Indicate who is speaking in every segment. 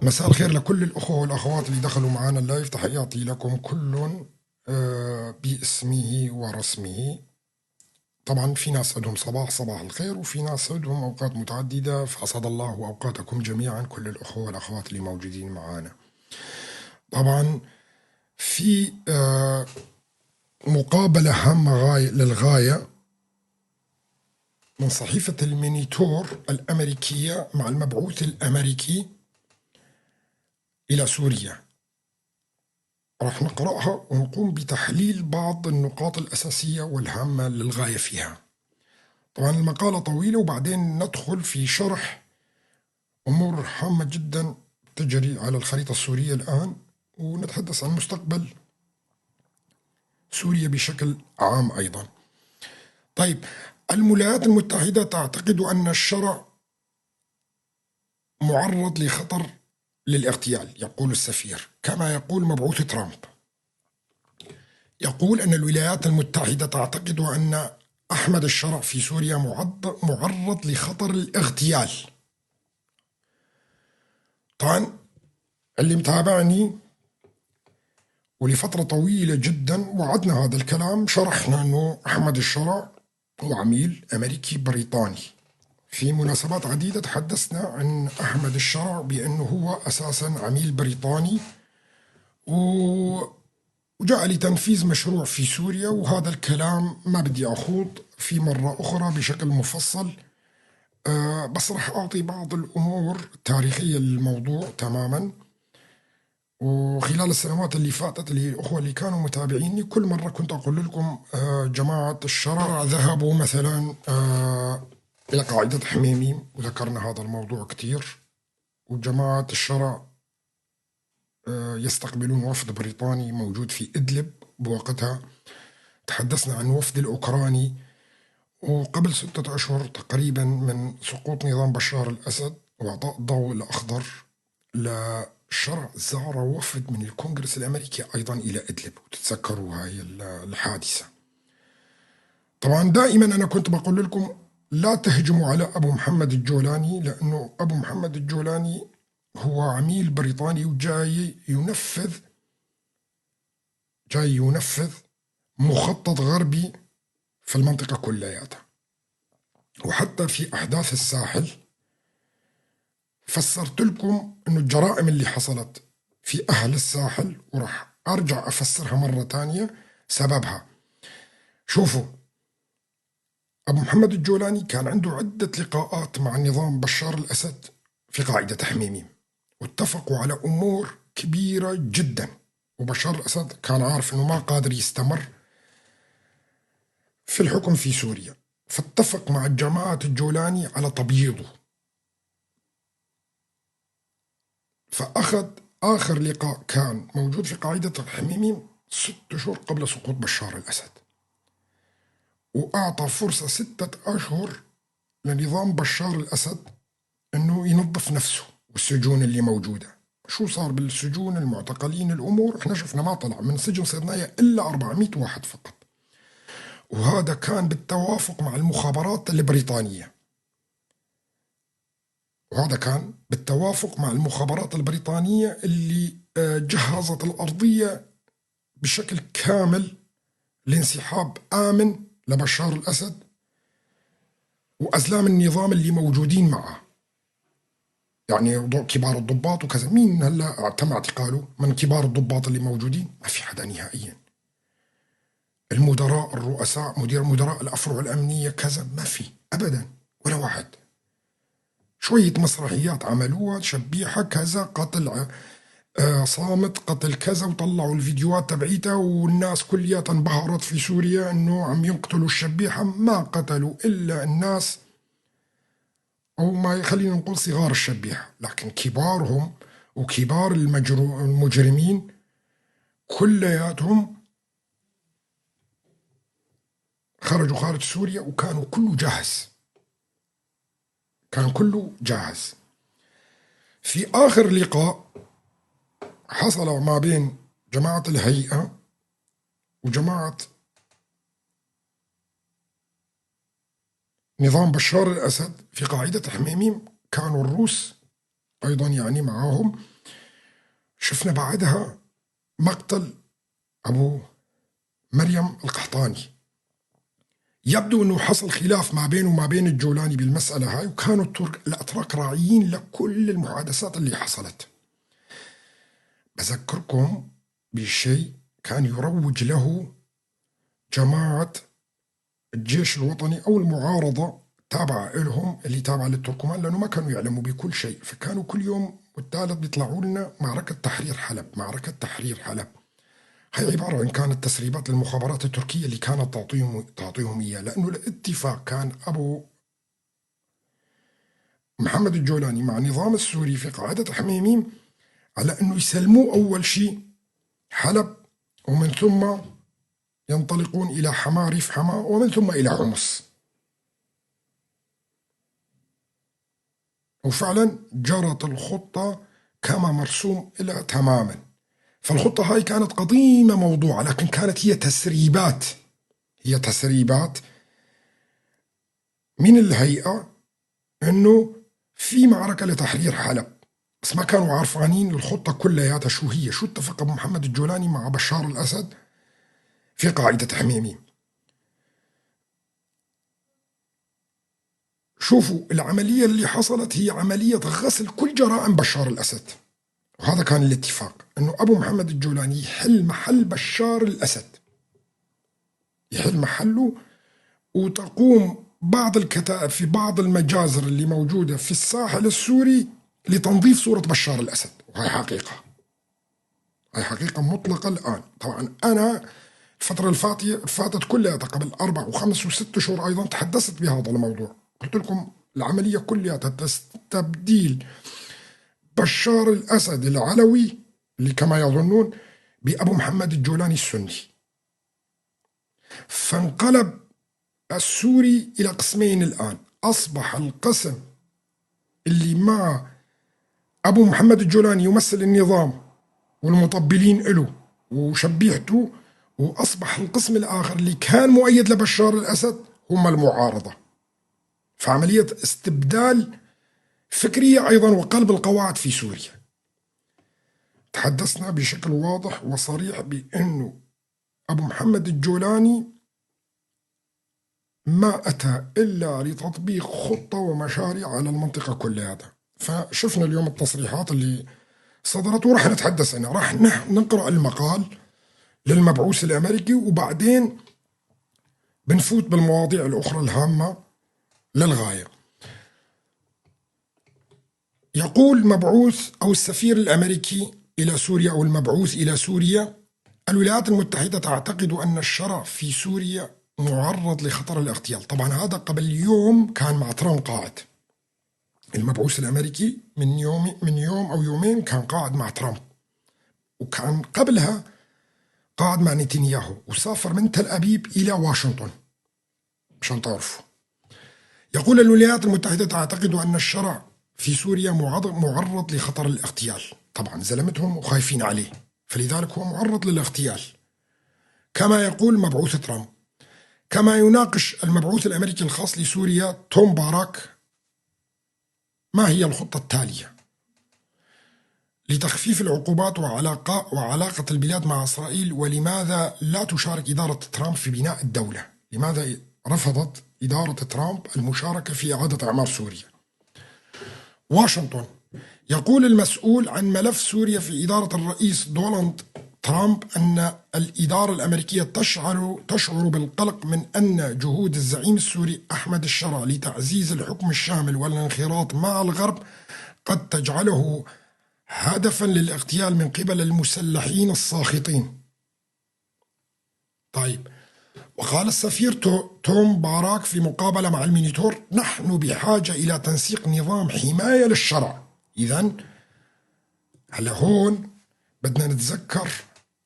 Speaker 1: مساء الخير لكل الأخوة والأخوات اللي دخلوا معنا اللايف. تحياتي لكم كل باسمه ورسمه. طبعا في ناس عندهم صباح الخير، وفي ناس عندهم أوقات متعددة، فأسعد الله أوقاتكم جميعا كل الأخوة والأخوات اللي موجودين معنا. طبعا في مقابلة هامة للغاية من صحيفة المينيتور الأمريكية مع المبعوث الأمريكي إلى سوريا. راح نقرأها ونقوم بتحليل بعض النقاط الأساسية والهامة للغاية فيها. طبعا المقالة طويلة، وبعدين ندخل في شرح أمور هامة جدا تجري على الخريطة السورية الآن، ونتحدث عن مستقبل سوريا بشكل عام أيضا. طيب، الولايات المتحدة تعتقد أن الشرع معرض لخطر للاغتيال، يقول السفير، كما يقول مبعوث ترامب. يقول أن الولايات المتحدة تعتقد أن أحمد الشرع في سوريا معرض لخطر الاغتيال. طبعا اللي متابعني ولفترة طويلة جدا وعدنا هذا الكلام، شرحنا أنه أحمد الشرع هو عميل أمريكي بريطاني. في مناسبات عديدة تحدثنا عن أحمد الشرع بأنه هو أساسا عميل بريطاني وجاء لتنفيذ مشروع في سوريا، وهذا الكلام ما بدي أخوض في مرة أخرى بشكل مفصل. بس رح أعطي بعض الأمور التاريخية للموضوع تماما. وخلال السنوات اللي فاتت، الأخوة اللي كانوا متابعيني، كل مرة كنت أقول لكم جماعة الشرع ذهبوا مثلا إلى قاعدة حميميم، وذكرنا هذا الموضوع كتير. وجماعة الشرع يستقبلون وفد بريطاني موجود في إدلب بوقتها. تحدثنا عن وفد الأوكراني. وقبل 6 أشهر تقريبا من سقوط نظام بشار الأسد وإعطاء الضوء الأخضر للشرع، زار وفد من الكونغرس الأمريكي أيضا إلى إدلب، وتتذكروا هاي الحادثة. طبعا دائما أنا كنت بقول لكم لا تهجموا على أبو محمد الجولاني، لأنه أبو محمد الجولاني هو عميل بريطاني وجاي ينفذ مخطط غربي في المنطقة كلياتها. وحتى في أحداث الساحل فسرت لكم أنه الجرائم اللي حصلت في أهل الساحل، ورح أرجع أفسرها مرة تانية سببها. شوفوا، أبو محمد الجولاني كان عنده عدة لقاءات مع نظام بشار الأسد في قاعدة حميميم، واتفقوا على أمور كبيرة جدا. وبشار الأسد كان عارف أنه ما قادر يستمر في الحكم في سوريا، فاتفق مع جماعة الجولاني على تبييضه. فأخذ آخر لقاء كان موجود في قاعدة الحميميم 6 شهور قبل سقوط بشار الأسد، وأعطى فرصة 6 أشهر لنظام بشار الأسد أنه ينظف نفسه والسجون اللي موجودة. شو صار بالسجون؟ المعتقلين، الأمور احنا شفنا ما طلع من سجن صيدنايا إلا 400 واحد فقط، وهذا كان بالتوافق مع المخابرات البريطانية. اللي جهزت الأرضية بشكل كامل لانسحاب آمن لبشار الأسد وأزلام النظام اللي موجودين معه، يعني كبار الضباط وكذا. مين هلا تم اعتقاله من كبار الضباط اللي موجودين؟ ما في حدا نهائيا. المدراء، الرؤساء، مدراء الأفرع الأمنية كذا، ما في أبدا ولا واحد. شوية مسرحيات عملوها، شبيحة كذا، قتل صامت، قتل كذا، وطلعوا الفيديوهات تبعيتها، والناس كلياتها انبهرت في سوريا انه عم يقتلوا الشبيحة. ما قتلوا الا الناس، او ما خلينا نقول صغار الشبيحة، لكن كبارهم وكبار المجرمين كلياتهم خرجوا خارج سوريا، وكانوا كله جاهز. في آخر لقاء حصل ما بين جماعة الهيئة وجماعة نظام بشار الأسد في قاعدة حميميم، كانوا الروس أيضا يعني معاهم، شفنا بعدها مقتل أبو مريم القحطاني. يبدو أنه حصل خلاف ما بينه وما بين الجولاني بالمسألة هاي، وكانوا الأتراك راعيين لكل المحادثات اللي حصلت. بذكركم بشيء كان يروج له جماعة الجيش الوطني أو المعارضة تابعة لهم، اللي تابعة للتركمان، لأنه ما كانوا يعلموا بكل شيء، فكانوا كل يوم والثالث بيطلعوا لنا معركة تحرير حلب، معركة تحرير حلب. هي عبارة عن كانت تسريبات للمخابرات التركية اللي كانت تعطيهم إياه، لأنه الاتفاق كان أبو محمد الجولاني مع النظام السوري في قاعدة حميميم على أنه يسلموا أول شيء حلب، ومن ثم ينطلقون إلى حما ريف حما، ومن ثم إلى حمص. وفعلا جرت الخطة كما مرسوم إلى تماما. فالخطة هاي كانت قديمة موضوعة، لكن كانت هي تسريبات، هي تسريبات من الهيئة أنه في معركة لتحرير حلب، بس ما كانوا عارفانين الخطة كلياتها شو هي، شو اتفق أبو محمد الجولاني مع بشار الأسد في قاعدة حميميم. شوفوا العملية اللي حصلت هي عملية غسل كل جرائم بشار الأسد، وهذا كان الاتفاق، أنه أبو محمد الجولاني يحل محل بشار الأسد، يحل محله، وتقوم بعض الكتائب في بعض المجازر اللي موجودة في الساحل السوري لتنظيف صورة بشار الأسد. وهي حقيقة، هي حقيقة مطلقة الآن. طبعا أنا الفترة فاتت كلها قبل 4 و5 و6 شهور أيضا تحدثت بهذا الموضوع، قلت لكم العملية كلها تبديل بشار الأسد العلوي اللي كما يظنون بأبو محمد الجولاني السني. فانقلب السوري إلى قسمين الآن، أصبح القسم اللي مع أبو محمد الجولاني يمثل النظام والمطبلين له وشبيحته، وأصبح القسم الآخر اللي كان مؤيد لبشار الأسد هم المعارضة. فعملية استبدال فكرية أيضا وقلب القواعد في سوريا. تحدثنا بشكل واضح وصريح بأنه أبو محمد الجولاني ما أتى إلا لتطبيق خطة ومشاريع على المنطقة كلها. فشفنا اليوم التصريحات اللي صدرت، ورح نتحدث عنها، رح نقرأ المقال للمبعوث الأمريكي، وبعدين بنفوت بالمواضيع الأخرى الهامة للغاية. يقول مبعوث أو السفير الأمريكي إلى سوريا أو المبعوث إلى سوريا: الولايات المتحدة تعتقد أن الشرع في سوريا معرض لخطر الاغتيال. طبعا هذا قبل يوم كان مع ترامب قاعد، المبعوث الأمريكي من يوم أو يومين كان قاعد مع ترامب، وكان قبلها قاعد مع نتنياهو، وسافر من تل أبيب إلى واشنطن عشان تعرفوا. يقول الولايات المتحدة تعتقد أن الشرع في سوريا معرض لخطر الاغتيال. طبعا زلمتهم وخايفين عليه، فلذلك هو معرض للاغتيال كما يقول مبعوث ترامب. كما يناقش المبعوث الأمريكي الخاص لسوريا توم باراك ما هي الخطة التالية لتخفيف العقوبات وعلاقة البلاد مع إسرائيل، ولماذا لا تشارك إدارة ترامب في بناء الدولة؟ لماذا رفضت إدارة ترامب المشاركة في إعادة أعمار سوريا؟ واشنطن: يقول المسؤول عن ملف سوريا في إدارة الرئيس دونالد ترامب أن الإدارة الأمريكية تشعر بالقلق من أن جهود الزعيم السوري أحمد الشرع لتعزيز الحكم الشامل والانخراط مع الغرب قد تجعله هدفا للاغتيال من قبل المسلحين الساخطين. طيب، وقال السفير توم باراك في مقابلة مع المينيتور: نحن بحاجة إلى تنسيق نظام حماية للشرع. إذن هلا هون بدنا نتذكر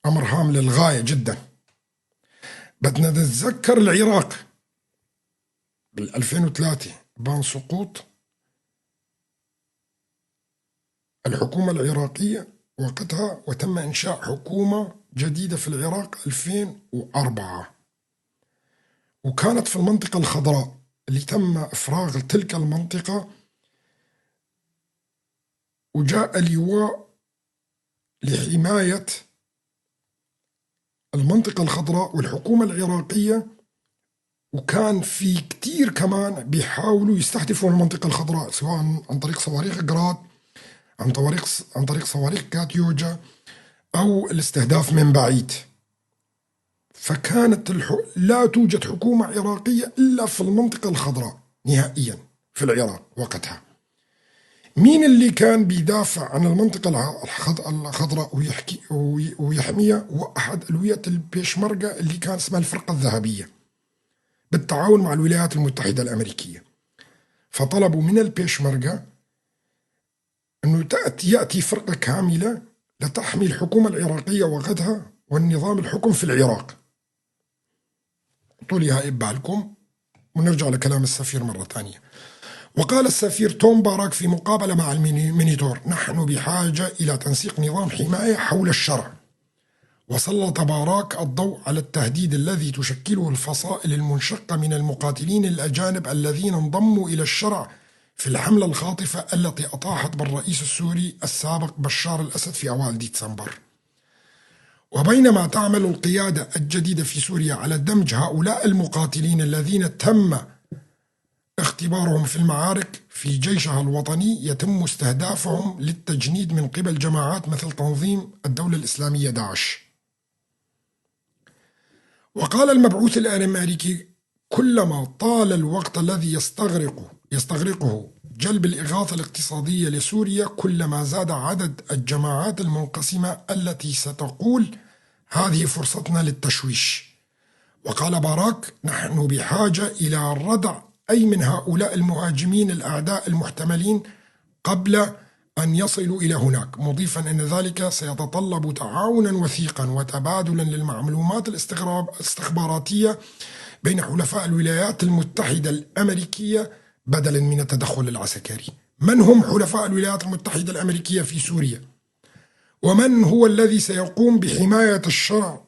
Speaker 1: أمر هام للغاية جدا. بدنا نتذكر العراق بال2003 بان سقوط الحكومة العراقية وقتها، وتم إنشاء حكومة جديدة في العراق 2004، وكانت في المنطقة الخضراء اللي تم إفراغ تلك المنطقة، وجاء لواء لحماية المنطقة الخضراء والحكومة العراقية، وكان في كتير كمان بيحاولوا يستهدفوا المنطقة الخضراء، سواء عن طريق صواريخ جراد، عن طريق صواريخ كاتيوجا، أو الاستهداف من بعيد. فكانت لا توجد حكومة عراقية إلا في المنطقة الخضراء نهائيا في العراق وقتها. مين اللي كان بيدافع عن المنطقة الخضراء ويحميها؟ هو أحد ألوية البيشمركة اللي كان اسمها الفرقة الذهبية، بالتعاون مع الولايات المتحدة الأمريكية. فطلبوا من البيشمركة أنه يأتي فرقة كاملة لتحمي الحكومة العراقية وقتها والنظام الحكم في العراق. طولي هاي ببالكم ونرجع لكلام السفير مرة ثانية. وقال السفير توم باراك في مقابلة مع المينيتور: نحن بحاجة إلى تنسيق نظام حماية حول الشرع. وسلط باراك الضوء على التهديد الذي تشكله الفصائل المنشقة من المقاتلين الأجانب الذين انضموا إلى الشرع في الحملة الخاطفة التي أطاحت بالرئيس السوري السابق بشار الأسد في أوائل ديسمبر. وبينما تعمل القيادة الجديدة في سوريا على دمج هؤلاء المقاتلين الذين تم اختبارهم في المعارك في جيشها الوطني، يتم استهدافهم للتجنيد من قبل جماعات مثل تنظيم الدولة الإسلامية داعش. وقال المبعوث الأمريكي: كلما طال الوقت الذي يستغرقه جلب الإغاثة الاقتصادية لسوريا، كلما زاد عدد الجماعات المنقسمة التي ستقول هذه فرصتنا للتشويش. وقال باراك: نحن بحاجة إلى ردع أي من هؤلاء المهاجمين الأعداء المحتملين قبل أن يصلوا إلى هناك، مضيفا أن ذلك سيتطلب تعاونا وثيقا وتبادلا للمعلومات الاستخباراتية بين حلفاء الولايات المتحدة الأمريكية بدلا من التدخل العسكري. من هم حلفاء الولايات المتحدة الأمريكية في سوريا؟ ومن هو الذي سيقوم بحماية الشرع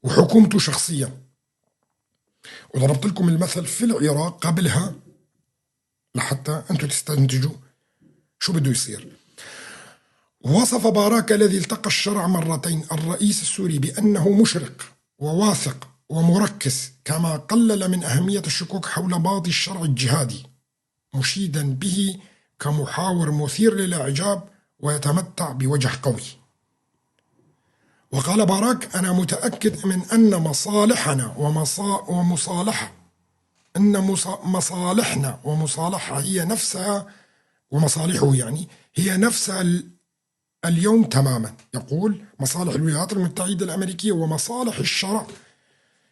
Speaker 1: وحكومته شخصيا؟ وضربت لكم المثل في العراق قبلها لحتى أنتم تستنتجوا شو بده يصير. وصف باراك الذي التقى الشرع مرتين الرئيس السوري بأنه مشرق وواثق ومركز، كما قلل من أهمية الشكوك حول ماضي الشرع الجهادي، مشيدا به كمحاور مثير للإعجاب ويتمتع بوجه قوي. وقال باراك: أنا متأكد من أن مصالحنا مصالحنا ومصالحها هي نفسها، ومصالحه يعني هي نفسها اليوم تماما. يقول: مصالح الولايات المتحدة الأمريكية ومصالح الشرع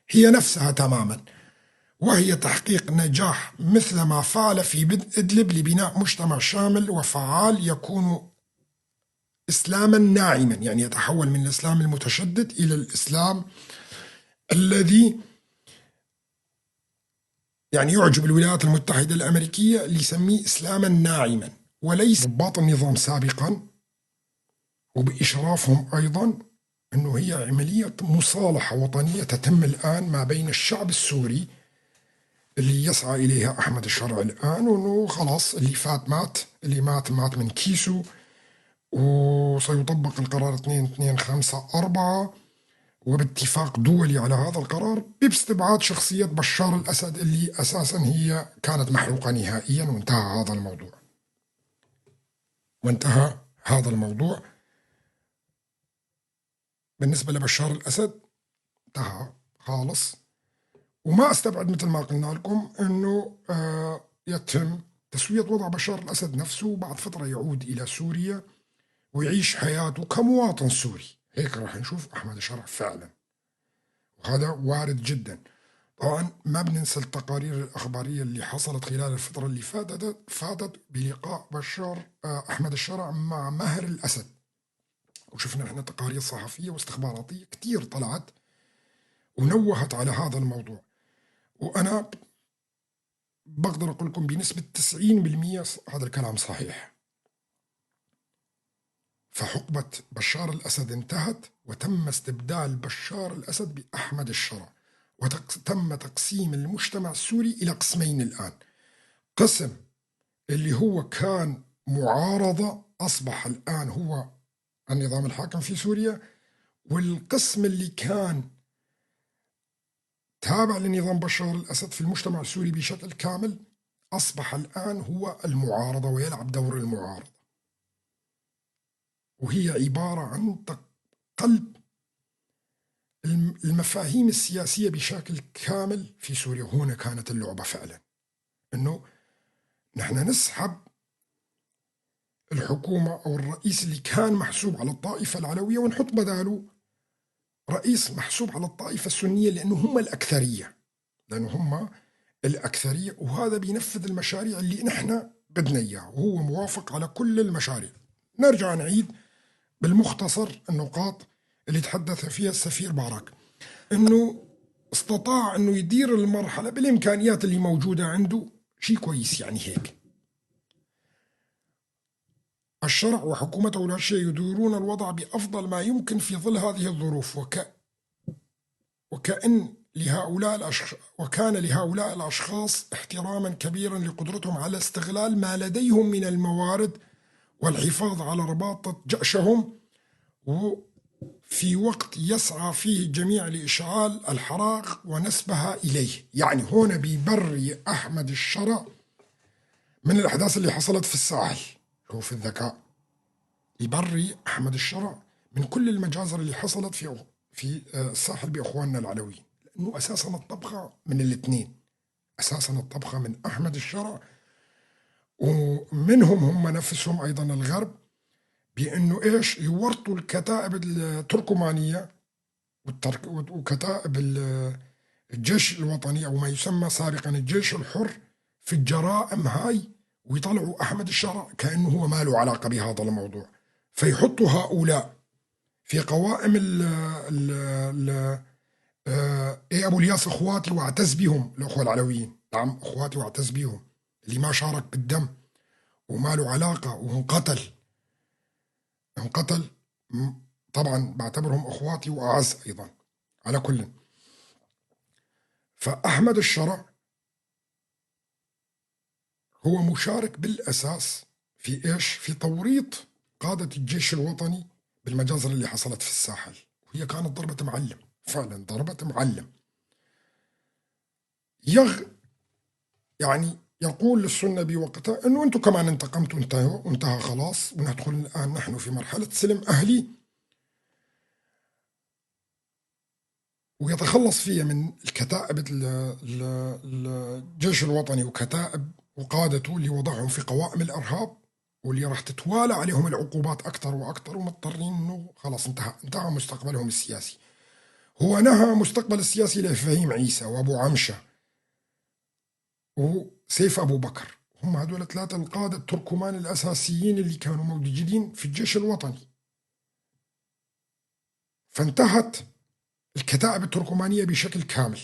Speaker 1: هي نفسها تماما، وهي تحقيق نجاح مثل ما فعل في إدلب لبناء مجتمع شامل وفعال يكون إسلاما ناعما، يعني يتحول من الإسلام المتشدد إلى الإسلام الذي يعني يعجب الولايات المتحدة الأمريكية ليسميه إسلاما ناعما. وليس ضباط النظام سابقا وبإشرافهم أيضا أنه هي عملية مصالحة وطنية تتم الآن ما بين الشعب السوري اللي يسعى إليها أحمد الشرع الآن، وأنه خلاص اللي فات مات، اللي مات من كيسه، وسيطبق القرار 2254 وباتفاق دولي على هذا القرار باستبعاد شخصية بشار الأسد اللي أساسا هي كانت محروقة نهائيا. وانتهى هذا الموضوع بالنسبة لبشار الأسد، انتهى خالص. وما استبعد مثل ما قلنا لكم أنه يتم تسوية وضع بشار الأسد نفسه بعد فترة، يعود إلى سوريا ويعيش حياته كمواطن سوري. هيك راح نشوف أحمد الشرع فعلا، وهذا وارد جدا. طبعا ما بننسى التقارير الأخبارية اللي حصلت خلال الفترة اللي فاتت بلقاء أحمد الشرع مع ماهر الأسد، وشفنا احنا تقارير صحفية واستخباراتية كتير طلعت ونوهت على هذا الموضوع. وأنا بقدر أقول لكم بنسبة 90% هذا الكلام صحيح. فحقبة بشار الأسد انتهت، وتم استبدال بشار الأسد بأحمد الشرع، وتم تقسيم المجتمع السوري إلى قسمين الآن. قسم اللي هو كان معارضة أصبح الآن هو النظام الحاكم في سوريا، والقسم اللي كان تابع لنظام بشار الأسد في المجتمع السوري بشكل كامل أصبح الآن هو المعارضة ويلعب دور المعارضة، وهي عبارة عن قلب المفاهيم السياسية بشكل كامل في سوريا. هنا كانت اللعبة فعلا، أنه نحن نسحب الحكومة أو الرئيس اللي كان محسوب على الطائفة العلوية ونحط بداله رئيس محسوب على الطائفة السنية، لأنه هم الأكثرية، وهذا بينفذ المشاريع اللي نحن بدنا إياها، وهو موافق على كل المشاريع. نرجع نعيد بالمختصر النقاط اللي تحدث فيها السفير باراك، أنه استطاع أنه يدير المرحلة بالإمكانيات اللي موجودة عنده، شيء كويس يعني هيك. الشرع وحكومته لا شيء يديرون الوضع بأفضل ما يمكن في ظل هذه الظروف، وكان لهؤلاء الأشخاص احتراما كبيرا لقدرتهم على استغلال ما لديهم من الموارد والحفاظ على رباطة جأشهم، وفي وقت يسعى فيه الجميع لإشعال الحرائق ونسبها إليه. يعني هنا بيبري أحمد الشرع من الأحداث اللي حصلت في الساحل، هو في الذكاء يبري أحمد الشرع من كل المجازر اللي حصلت في الساحل بإخواننا العلويين، لأنه أساسا الطبخة من الاثنين، أساسا الطبخة من أحمد الشرع ومنهم هم نفسهم أيضا الغرب، بأنه إيش يورطوا الكتائب التركمانية وكتائب الجيش الوطني أو ما يسمى سابقا الجيش الحر في الجرائم هاي، ويطلعوا أحمد الشرع كأنه هو ما له علاقة بهذا الموضوع، فيحطوا هؤلاء في قوائم إيه أبو الياس إخواتي واعتز بهم، الأخوة العلويين، نعم إخواتي واعتز بهم، اللي ما شارك بالدم وما له علاقة وانقتل طبعا بعتبرهم إخواتي وأعز أيضا. على كل، فأحمد الشرع هو مشارك بالأساس في إيش؟ في توريط قادة الجيش الوطني بالمجازر اللي حصلت في الساحل، وهي كانت ضربة معلم، فعلا ضربة معلم. يعني يقول للسنة بوقتها أنه أنتم كمان انتقمتوا وانتهى خلاص، وندخل الآن نحن في مرحلة سلم أهلي، ويتخلص فيها من الكتائب الجيش الوطني وكتائب وقادته اللي وضعهم في قوائم الإرهاب، واللي راح تتوالى عليهم العقوبات أكثر وأكثر، ومضطرين أنه خلاص انتهى مستقبلهم السياسي. هو نهى مستقبل السياسي لفهيم عيسى وأبو عمشة وسيف أبو بكر، هم هدول ثلاثة القادة التركمان الأساسيين اللي كانوا موجودين في الجيش الوطني. فانتهت الكتائب التركمانية بشكل كامل،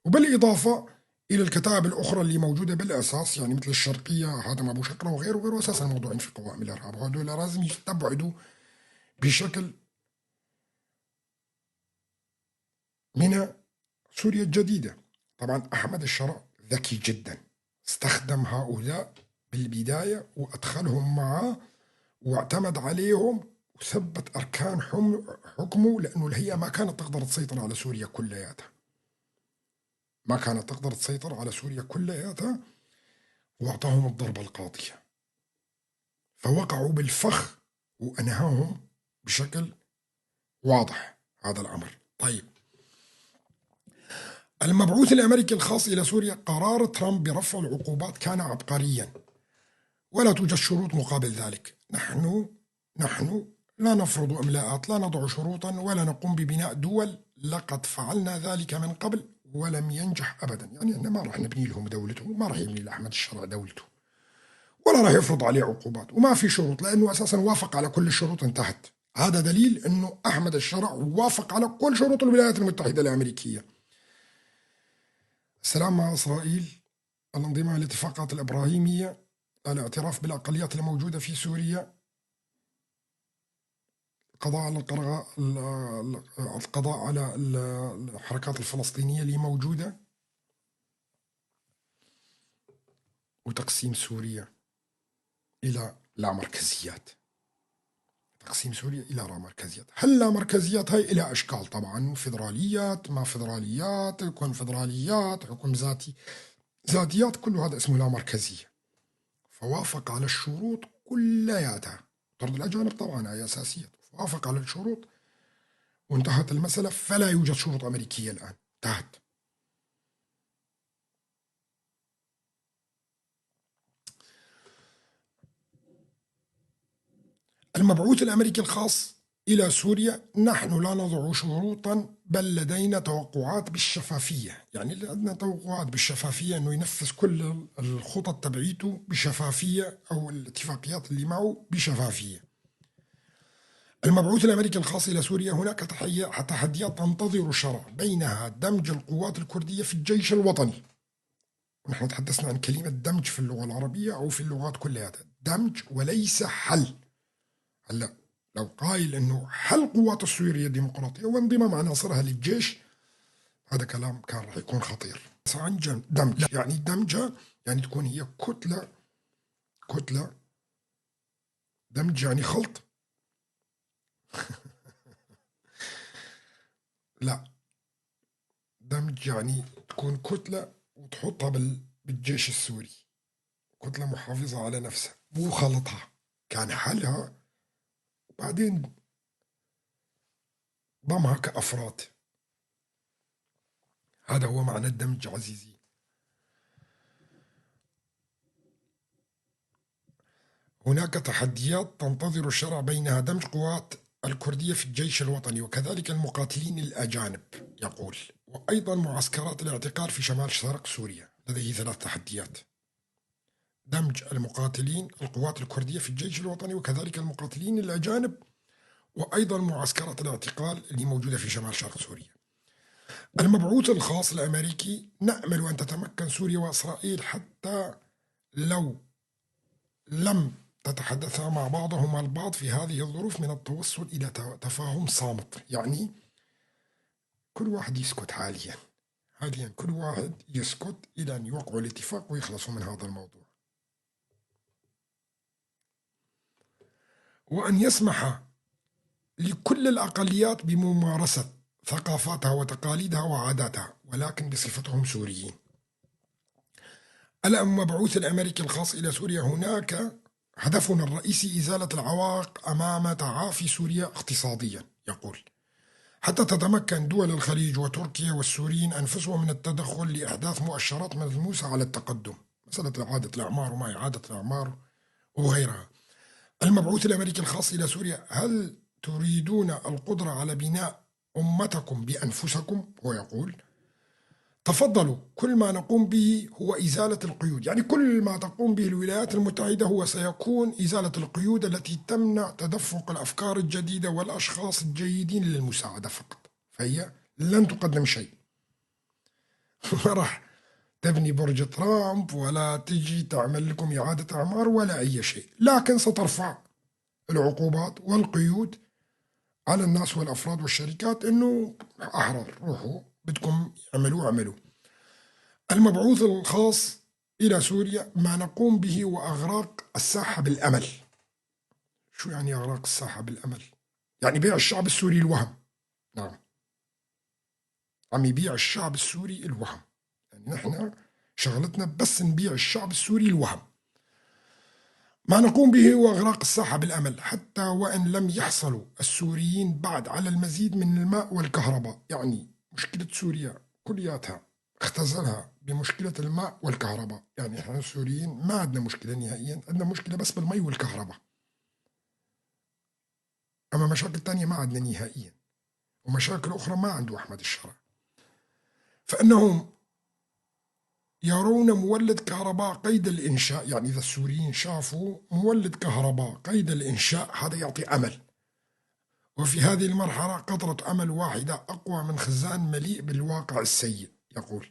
Speaker 1: وبالإضافة إلى الكتائب الأخرى اللي موجودة بالأساس، يعني مثل الشرقية هذا أبو شقرة وغيره أساسا موضوعين في قوائم الإرهاب، وهدول لازم يستبعدوا بشكل من سوريا الجديدة. طبعا أحمد الشرع ذكي جدا، استخدم هؤلاء بالبداية وأدخلهم معه واعتمد عليهم وثبت أركان حكمه، لأنه الهيئة ما كانت تقدر تسيطر على سوريا كلياتها، ما كانت تقدر تسيطر على سوريا كلياتها، وأعطاهم الضربة القاضية، فوقعوا بالفخ وأنهاهم بشكل واضح هذا الأمر. طيب، المبعوث الأمريكي الخاص إلى سوريا، قرار ترامب برفع العقوبات كان عبقريا، ولا توجد شروط مقابل ذلك. نحن لا نفرض إملاءات، لا نضع شروطا، ولا نقوم ببناء دول، لقد فعلنا ذلك من قبل ولم ينجح أبدا. يعني احنا ما راح نبني لهم دولته، ما راح يبني لأحمد الشرع دولته، ولا راح يفرض عليه عقوبات، وما في شروط، لأنه أساسا وافق على كل الشروط انتهت. هذا دليل أنه أحمد الشرع وافق على كل شروط الولايات المتحدة الأمريكية: السلام مع إسرائيل، الانضمام للاتفاقات الإبراهيمية، الاعتراف بالأقليات الموجودة في سوريا، القضاء على الحركات الفلسطينية اللي موجودة، وتقسيم سوريا إلى لا مركزيات. تقسيم سوريا إلى لا مركزيات. هل لا مركزيات هاي إلى أشكال طبعا، فيدراليات، ما فيدراليات، كونفدراليات، حكم ذاتي، ذاتيات، كل هذا اسمه لا مركزية. فوافق على الشروط كلياتها، طرد الأجانب طبعا هي أساسية، وافق على الشروط وانتهت المسألة. فلا يوجد شروط أمريكية الآن، انتهت. المبعوث الأمريكي الخاص إلى سوريا: نحن لا نضع شروطا، بل لدينا توقعات بالشفافية. يعني عندنا توقعات بالشفافية أنه ينفذ كل الخطط تبعيته بشفافية، أو الاتفاقيات اللي معه بشفافية. المبعوث الأمريكي الخاص إلى سوريا: هناك تحديات تنتظر الشرع، بينها دمج القوات الكردية في الجيش الوطني. ونحن تحدثنا عن كلمة دمج في اللغة العربية أو في اللغات كلها، دمج وليس حل. هلا لو قايل انه حل قوات السورية الديمقراطية وانضمام عناصرها للجيش، هذا كلام كان راح يكون خطير. بس عن دمج، يعني دمجها يعني تكون هي كتلة دمج يعني خلط. لا، دمج يعني تكون كتلة وتحطها بالجيش السوري، كتلة محافظة على نفسها، مو خلطها. كان حلها وبعدين ضمها كأفراد. هذا هو معنى الدمج عزيزي. هناك تحديات تنتظر الشرع، بينها دمج قوات الكردية في الجيش الوطني وكذلك المقاتلين الأجانب، يقول، وأيضا معسكرات الاعتقال في شمال شرق سوريا. لديه 3 تحديات: دمج المقاتلين القوات الكردية في الجيش الوطني وكذلك المقاتلين الأجانب، وأيضا معسكرات الاعتقال اللي موجودة في شمال شرق سوريا. المبعوث الخاص الأمريكي: نأمل أن تتمكن سوريا وإسرائيل حتى لو لم تتحدثا مع بعضهما البعض في هذه الظروف من التوصل إلى تفاهم صامت. يعني كل واحد يسكت حاليا كل واحد يسكت إلى أن يوقعوا الاتفاق ويخلصوا من هذا الموضوع، وأن يسمح لكل الأقليات بممارسة ثقافاتها وتقاليدها وعاداتها، ولكن بصفتهم سوريين. المبعوث الأمريكي الخاص إلى سوريا: هناك هدفنا الرئيسي إزالة العوائق أمام تعافي سوريا اقتصاديا، يقول، حتى تتمكن دول الخليج وتركيا والسوريين أنفسهم من التدخل لإحداث مؤشرات ملموسة على التقدم، مسألة إعادة الأعمار وما إعادة الأعمار وغيرها. المبعوث الأمريكي الخاص إلى سوريا: هل تريدون القدرة على بناء أمتكم بأنفسكم؟ هو يقول: تفضلوا، كل ما نقوم به هو إزالة القيود. يعني كل ما تقوم به الولايات المتحدة هو سيكون إزالة القيود التي تمنع تدفق الأفكار الجديدة والأشخاص الجيدين للمساعدة فقط، فهي لن تقدم شيء. ما راح تبني برج ترامب ولا تجي تعمل لكم إعادة أعمار ولا أي شيء، لكن سترفع العقوبات والقيود على الناس والأفراد والشركات، إنه أحرار، روحوا بدكم اعملوا. المبعوث الخاص إلى سوريا: ما نقوم به هو أغراق الساحة بالأمل. شو يعني أغراق الساحة بالأمل؟ يعني بيع الشعب السوري الوهم. نعم، عم يبيع الشعب السوري الوهم. يعني نحن شغلتنا بس نبيع الشعب السوري الوهم. ما نقوم به هو إغراق الساحة بالأمل، حتى وإن لم يحصلوا السوريين بعد على المزيد من الماء والكهرباء. يعني مشكلة سوريا كلياتها اختزلها بمشكلة الماء والكهرباء. يعني احنا السوريين ما عندنا مشكلة نهائيا، عندنا مشكلة بس بالمي والكهرباء، أما مشاكل تانية ما عندنا نهائيا، ومشاكل أخرى ما عنده أحمد الشرع. فإنهم يرون مولد كهرباء قيد الإنشاء. يعني إذا السوريين شافوا مولد كهرباء قيد الإنشاء، هذا يعطي أمل. وفي هذه المرحلة قطرة أمل واحدة أقوى من خزان مليء بالواقع السيء، يقول.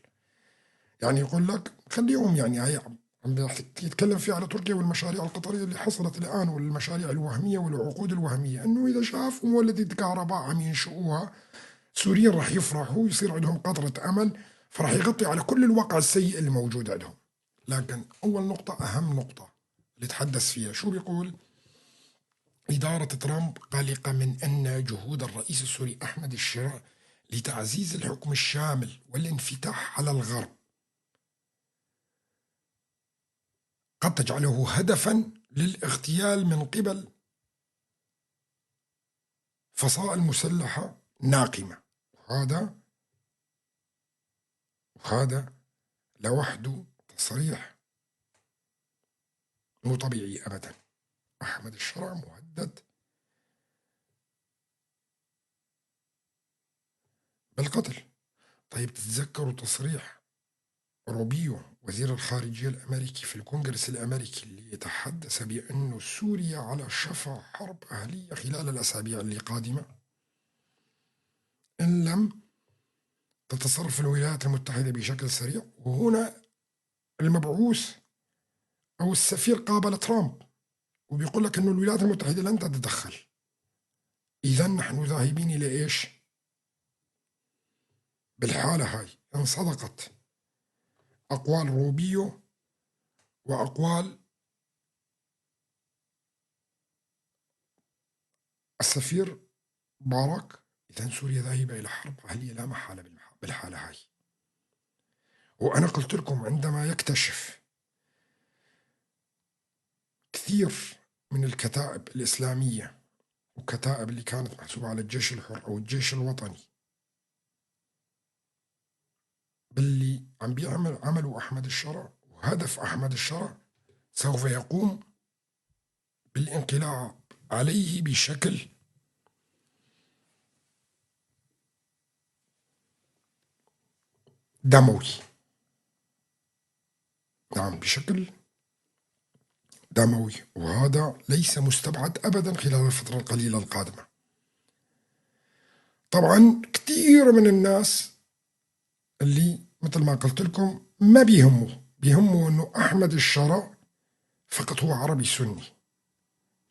Speaker 1: يعني يقول لك خليهم، يعني هي عم يتكلم فيها على تركيا والمشاريع القطرية اللي حصلت الآن، والمشاريع الوهمية والعقود الوهمية، أنه إذا شافوا مولدة كهرباء عم ينشئوها، سوريين راح يفرحوا ويصير عندهم قطرة أمل، فراح يغطي على كل الواقع السيء اللي موجود عندهم. لكن أول نقطة، أهم نقطة اللي تحدث فيها، شو بيقول؟ إدارة ترامب قلقة من أن جهود الرئيس السوري أحمد الشرع لتعزيز الحكم الشامل والانفتاح على الغرب قد تجعله هدفا للاغتيال من قبل فصائل مسلحة ناقمة. وهذا لوحده تصريح مو طبيعي أبدا. أحمد الشرع مهدد بالقتل. طيب تتذكروا تصريح روبيو وزير الخارجية الأمريكي في الكونغرس الأمريكي اللي يتحدث بأن سوريا على شفا حرب أهلية خلال الأسابيع اللي قادمة إن لم تتصرف الولايات المتحدة بشكل سريع. وهنا المبعوث أو السفير قابل ترامب وبيقول لك أن الولايات المتحدة لن تتدخل. إذا نحن ذاهبين إلى إيش؟ بالحالة هاي إن صدقت أقوال روبيو وأقوال السفير باراك، إذا سوريا ذاهبة إلى حرب أهلية لا محالة بالحالة هاي. وأنا قلت لكم عندما يكتشف كثير من الكتائب الإسلامية وكتائب اللي كانت محسوبة على الجيش الحر أو الجيش الوطني باللي عم عملوا أحمد الشرع، وهدف أحمد الشرع سوف يقوم بالانقلاب عليه بشكل دموي. نعم، بشكل دموي، وهذا ليس مستبعد أبدا خلال الفترة القليلة القادمة. طبعا كثير من الناس اللي مثل ما قلت لكم ما بيهمه أنه أحمد الشرع فقط هو عربي سني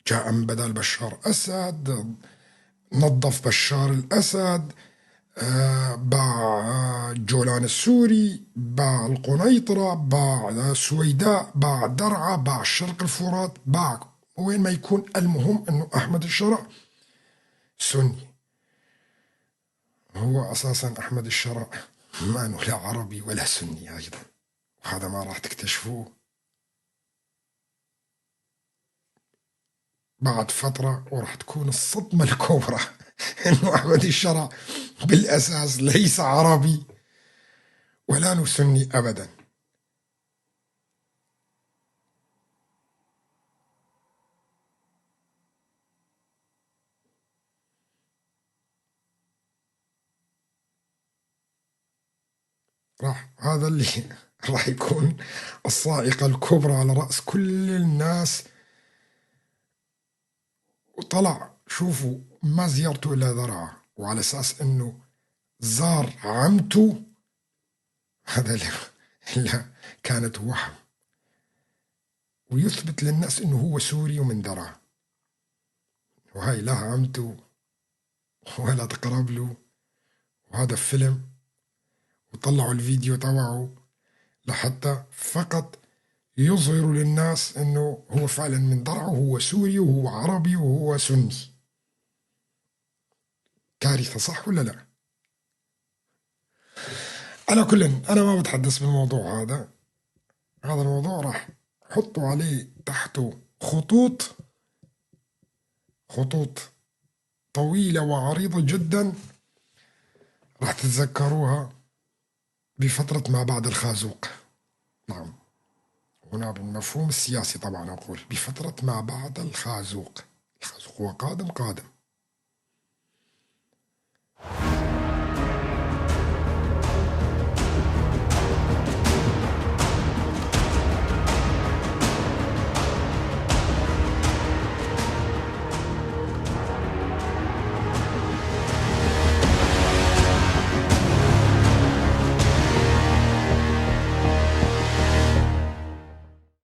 Speaker 1: جاء من بدل بشار أسد، نظف بشار الأسد، باع جولان السوري، باع القنيطرة، باع السويداء، باع درعا، باع شرق الفرات، باع وين ما يكون. المهم أنه أحمد الشرع سني. هو أساسا أحمد الشرع ما أنه لا عربي ولا سني أيضا، وهذا ما راح تكتشفوه بعد فترة، وراح تكون الصدمة الكبرى أنه أحمد الشرع بالأساس ليس عربي ولا سني أبدا. هذا اللي راح يكون الصاعقة الكبرى على رأس كل الناس. وطلع شوفوا ما زيارته إلا ذرعه، وعلى أساس أنه زار عمته، هذا لا كانت وهم، ويثبت للناس أنه هو سوري ومن درعا، وهاي لا عمته ولا تقرب له. وهذا فيلم، وطلعوا الفيديو تبعه لحتى فقط يظهروا للناس انه هو فعلا من درعا وهو سوري وهو عربي وهو سني. كارثة، صح ولا لا؟ على كل انا ما بتحدث بالموضوع هذا الموضوع راح حطوا عليه تحته خطوط طويلة وعريضة جدا، راح تتذكروها بفترة ما بعد الخازوق. نعم، هنا بالمفهوم السياسي طبعا أقول بفترة ما بعد الخازوق. الخازوق هو قادم